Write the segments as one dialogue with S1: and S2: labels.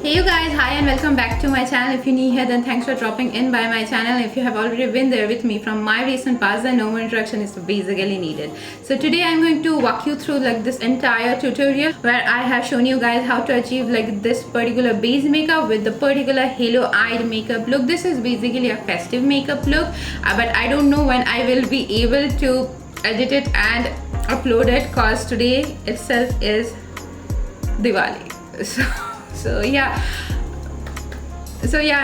S1: Hey you guys, hi and welcome back to my channel. If you're new here, then thanks for dropping in by my channel. If you have already been there with me from my recent past, then no more introduction is basically needed. So today I'm going to walk you through like this entire tutorial where I have shown you guys how to achieve like this particular base makeup with the particular halo eyed makeup look. This is basically a festive makeup look, but I don't know when I will be able to edit it and upload it cause today itself is Diwali. So yeah,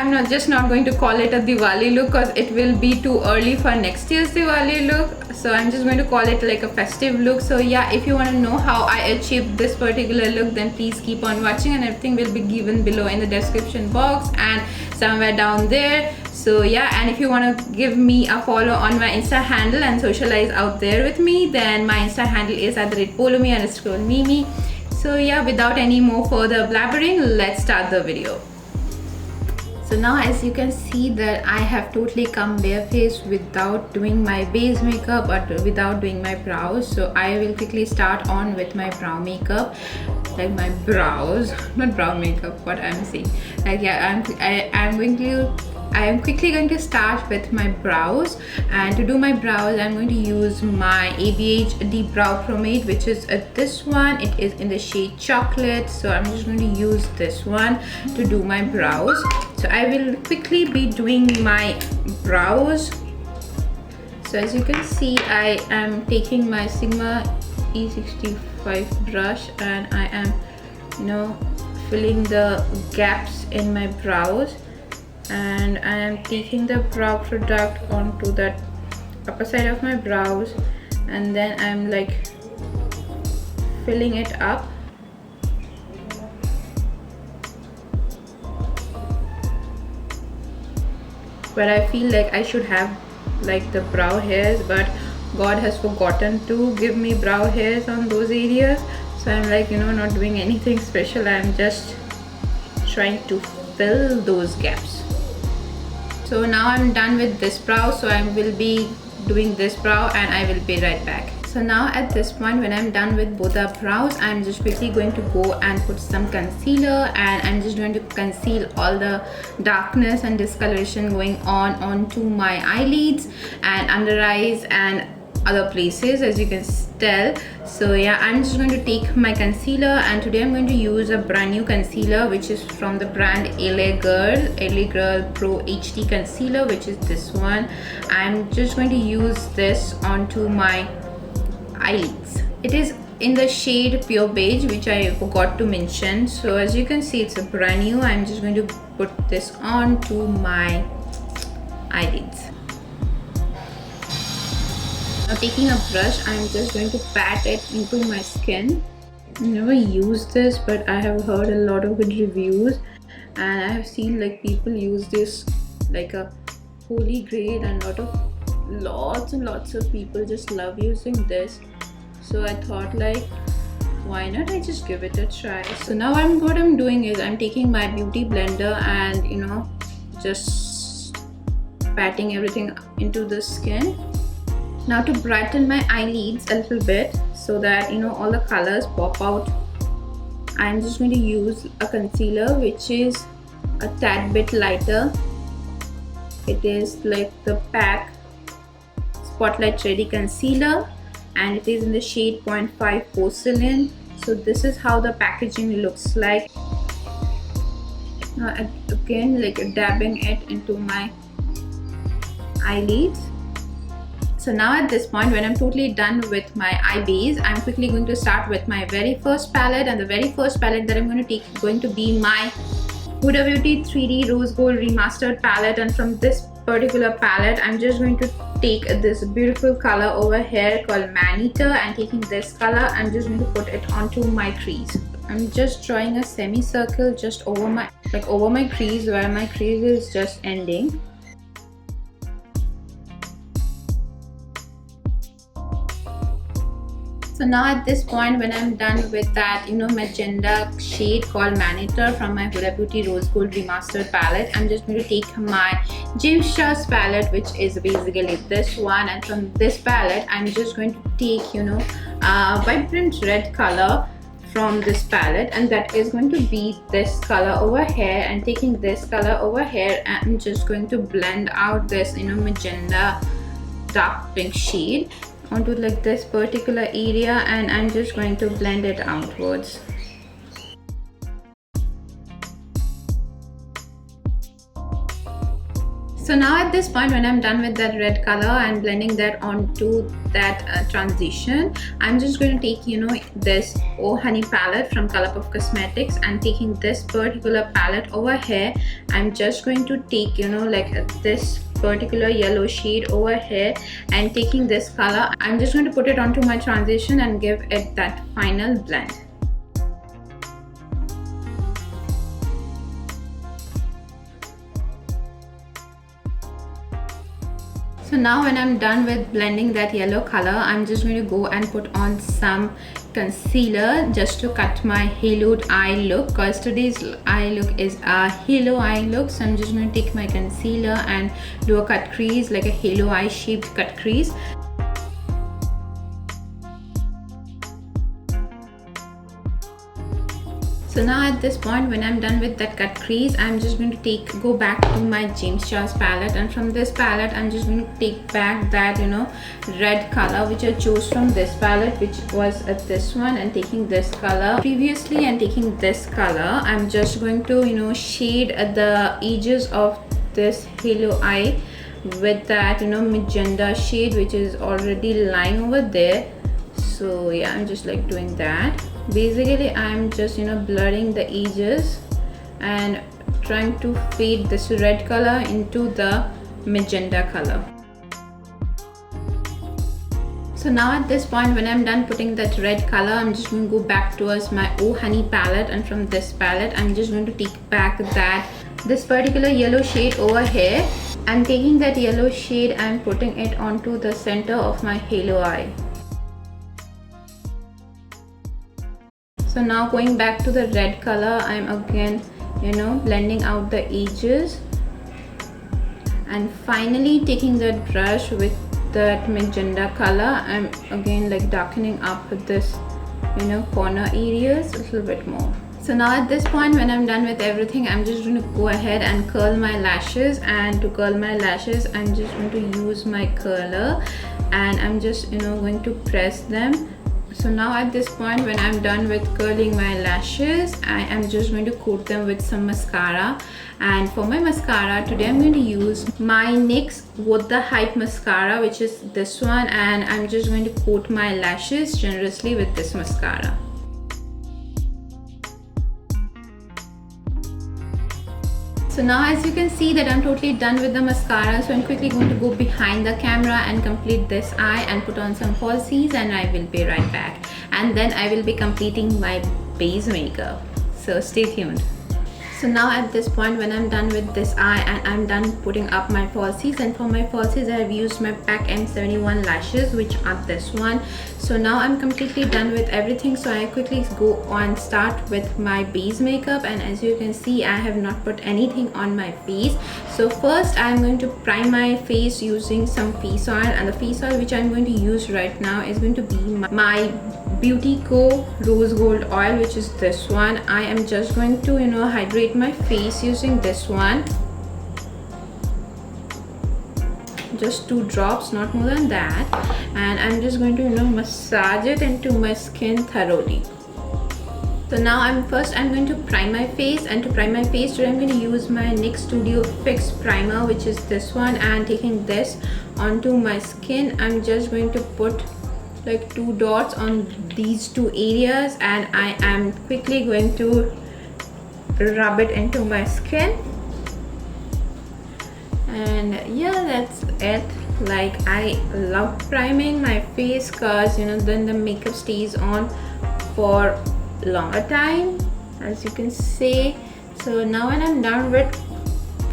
S1: I'm not going to call it a Diwali look because it will be too early for next year's Diwali look. So I'm just going to call it like a festive look. So yeah, if you want to know how I achieved this particular look, then please keep on watching and everything will be given below in the description box and somewhere down there. So yeah, and if you want to give me a follow on my Insta handle and socialize out there with me, then my Insta handle is @polomi_mimi. So yeah, without any more further blabbering, let's start the video. So now as you can see that I have totally come barefaced without doing my base makeup or without doing my brows. So I will quickly start on with my brow makeup, like my brows, not brow makeup, what I'm saying. Like yeah, I am quickly going to start with my brows, and to do my brows I'm going to use my ABH Deep Brow Pomade, which is this one. It is in the shade Chocolate, so I'm just going to use this one to do my brows. So I will quickly be doing my brows. So as you can see, I am taking my Sigma E65 brush and I am filling the gaps in my brows, and I am taking the brow product onto that upper side of my brows, and then I'm like filling it up. But I feel like I should have like the brow hairs, but God has forgotten to give me brow hairs on those areas. So I'm like not doing anything special. I'm just trying to fill those gaps. So now I'm done with this brow, so I will be doing this brow and I will be right back. So now at this point, when I'm done with both the brows, I'm just quickly going to go and put some concealer, and I'm just going to conceal all the darkness and discoloration going on onto my eyelids and under eyes and other places, as you can tell. So yeah, I'm just going to take my concealer, and today I'm going to use a brand new concealer which is from the brand LA Girl Pro HD concealer, which is this one. I'm just going to use this onto my eyelids. It is in the shade Pure Beige, which I forgot to mention. So as you can see, it's a brand new. I'm just going to put this onto my eyelids. Now taking a brush, I'm just going to pat it into my skin. I never used this, but I have heard a lot of good reviews, and I have seen like people use this like a holy grail, and lots and lots of people just love using this. So I thought like, why not I just give it a try. So now what I'm doing is I'm taking my beauty blender and just patting everything into the skin. Now to brighten my eyelids a little bit so that all the colors pop out, I'm just going to use a concealer which is a tad bit lighter. It is like the PAC Spotlight Ready Concealer, and it is in the shade 0.5 Porcelain. So this is how the packaging looks like. Now again, like dabbing it into my eyelids. So now at this point, when I'm totally done with my eye base, I'm quickly going to start with my very first palette, and the very first palette that I'm going to take is going to be my Huda Beauty 3D Rose Gold Remastered palette. And from this particular palette, I'm just going to take this beautiful color over here called Maneater, and taking this color, I'm just going to put it onto my crease. I'm just drawing a semicircle just over my crease, where my crease is just ending. So now at this point, when I'm done with that magenta shade called Maneater from my Huda Beauty Rose Gold Remastered palette, I'm just going to take my James Charles palette, which is basically this one, and from this palette I'm just going to take, you know, vibrant red color from this palette, and that is going to be this color over here. And taking this color over here, I'm just going to blend out this, you know, magenta dark pink shade onto like this particular area, and I'm just going to blend it outwards. So now at this point, when I'm done with that red color and blending that onto that transition, I'm just going to take, you know, this Oh Honey palette from Colourpuff Cosmetics, and taking this particular palette over here, I'm just going to take, you know, like this particular yellow shade over here, and taking this color, I'm just going to put it onto my transition and give it that final blend. So now when I'm done with blending that yellow color, I'm just going to go and put on some concealer just to cut my haloed eye look, because today's eye look is a halo eye look. So I'm just going to take my concealer and do a cut crease, like a halo eye shaped cut crease. So now at this point, when I'm done with that cut crease, I'm just going to go back to my James Charles palette, and from this palette I'm just going to take back that, you know, red color which I chose from this palette, which was this one, and taking this color previously and taking this color, I'm just going to, you know, shade the edges of this halo eye with that, you know, magenta shade which is already lying over there. So yeah, I'm just like doing that. Basically I'm just, you know, blurring the edges and trying to fade this red color into the magenta color. So now at this point, when I'm done putting that red color, I'm just going to go back towards my Oh Honey palette, and from this palette I'm just going to take back this particular yellow shade over here, and taking that yellow shade, I'm putting it onto the center of my halo eye. So now going back to the red color, I'm again, you know, blending out the edges, and finally taking that brush with that magenta color, I'm again like darkening up this, you know, corner areas a little bit more. So now at this point, when I'm done with everything, I'm just going to go ahead and curl my lashes, and to curl my lashes I'm just going to use my curler, and I'm just, you know, going to press them. So now at this point, when I'm done with curling my lashes, I am just going to coat them with some mascara. And for my mascara today, I'm going to use my NYX What the Hype mascara, which is this one, and I'm just going to coat my lashes generously with this mascara. So now as you can see that I'm totally done with the mascara, so I'm quickly going to go behind the camera and complete this eye and put on some falsies, and I will be right back. And then I will be completing my base makeup. So stay tuned. So now at this point, when I'm done with this eye and I'm done putting up my falsies, and for my falsies I have used my PAC M71 lashes, which are this one. So now I'm completely done with everything, so I quickly go on start with my base makeup. And as you can see, I have not put anything on my face. So first I'm going to prime my face using some face oil, and the face oil which I'm going to use right now is going to be my Beauty Co Rose Gold oil, which is this one. I am just going to, you know, hydrate my face using this one, just 2 drops, not more than that, and I'm just going to, you know, massage it into my skin thoroughly. So now I'm going to prime my face, and to prime my face today I'm going to use my NYX Studio Fix primer, which is this one, and taking this onto my skin, I'm just going to put like 2 dots on these 2 areas, and I am quickly going to rub it into my skin. And yeah, that's it. Like, I love priming my face because, you know, then the makeup stays on for longer time, as you can see. So now when I'm done with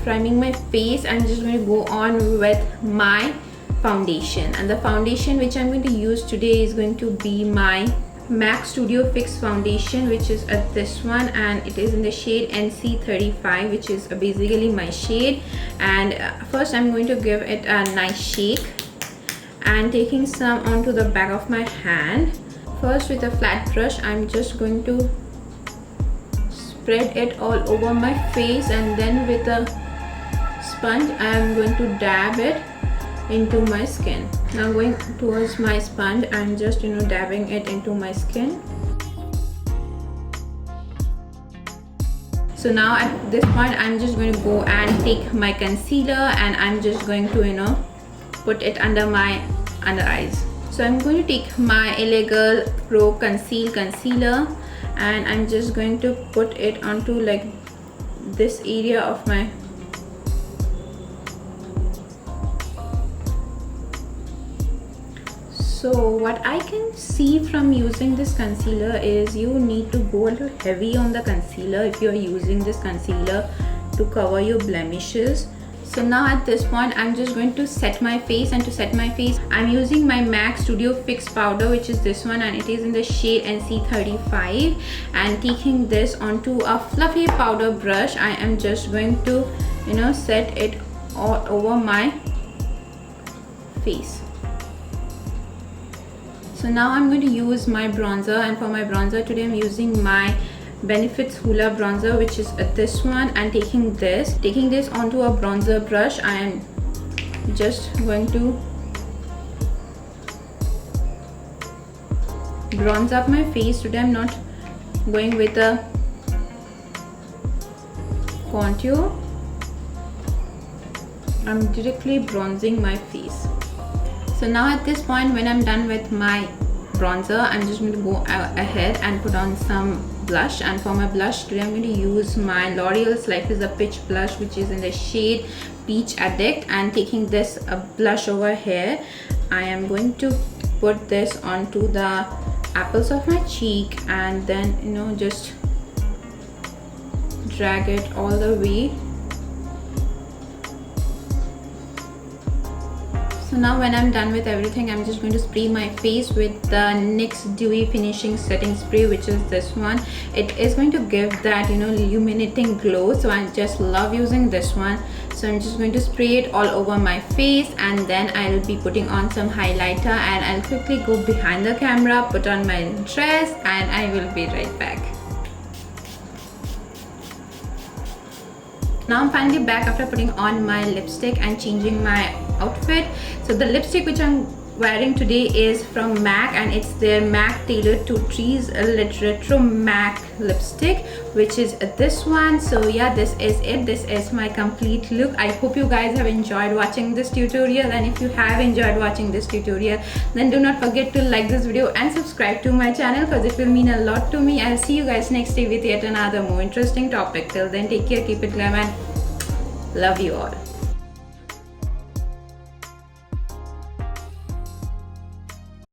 S1: priming my face, I'm just going to go on with my foundation, and the foundation which I'm going to use today is going to be my MAC Studio Fix foundation, which is this one, and it is in the shade NC35, which is basically my shade. And first I'm going to give it a nice shake and taking some onto the back of my hand. First, with a flat brush, I'm just going to spread it all over my face, and then with a sponge I'm going to dab it into my skin. Now going towards my sponge, I'm just dabbing it into my skin. So now at this point I'm just going to go and take my concealer, and I'm just going to put it under my under eyes. So I'm going to take my LA Girl Pro Conceal Concealer, and I'm just going to put it onto like this area of my So what I can see from using this concealer is you need to go a little heavy on the concealer if you are using this concealer to cover your blemishes. So now at this point I'm just going to set my face, and to set my face I'm using my MAC Studio Fix powder, which is this one, and it is in the shade NC35. And taking this onto a fluffy powder brush, I am just going to set it all over my face. So now I'm going to use my bronzer, and for my bronzer today I'm using my Benefits Hoola bronzer, which is this one, and taking this onto a bronzer brush, I am just going to bronze up my face. Today I'm not going with a contour, I'm directly bronzing my face. So now at this point, when I'm done with my bronzer, I'm just going to go ahead and put on some blush. And for my blush today I'm going to use my L'Oreal's Life is a Peach blush, which is in the shade Peach Addict. And taking this blush over here, I am going to put this onto the apples of my cheek, and then just drag it all the way. So now when I'm done with everything, I'm just going to spray my face with the NYX Dewy Finishing Setting Spray, which is this one. It is going to give that illuminating glow, so I just love using this one. So I'm just going to spray it all over my face, and then I'll be putting on some highlighter, and I'll quickly go behind the camera, put on my dress, and I will be right back. Now I'm finally back after putting on my lipstick and changing my outfit. So the lipstick which I'm wearing today is from MAC, and it's their MAC Tailored to Trees Retro MAC lipstick, which is this one. So yeah, this is it. This is my complete look. I hope you guys have enjoyed watching this tutorial, and if you have enjoyed watching this tutorial, then do not forget to like this video and subscribe to my channel, because it will mean a lot to me. I'll see you guys next day with yet another more interesting topic. Till then, take care, keep it glam, and love you all.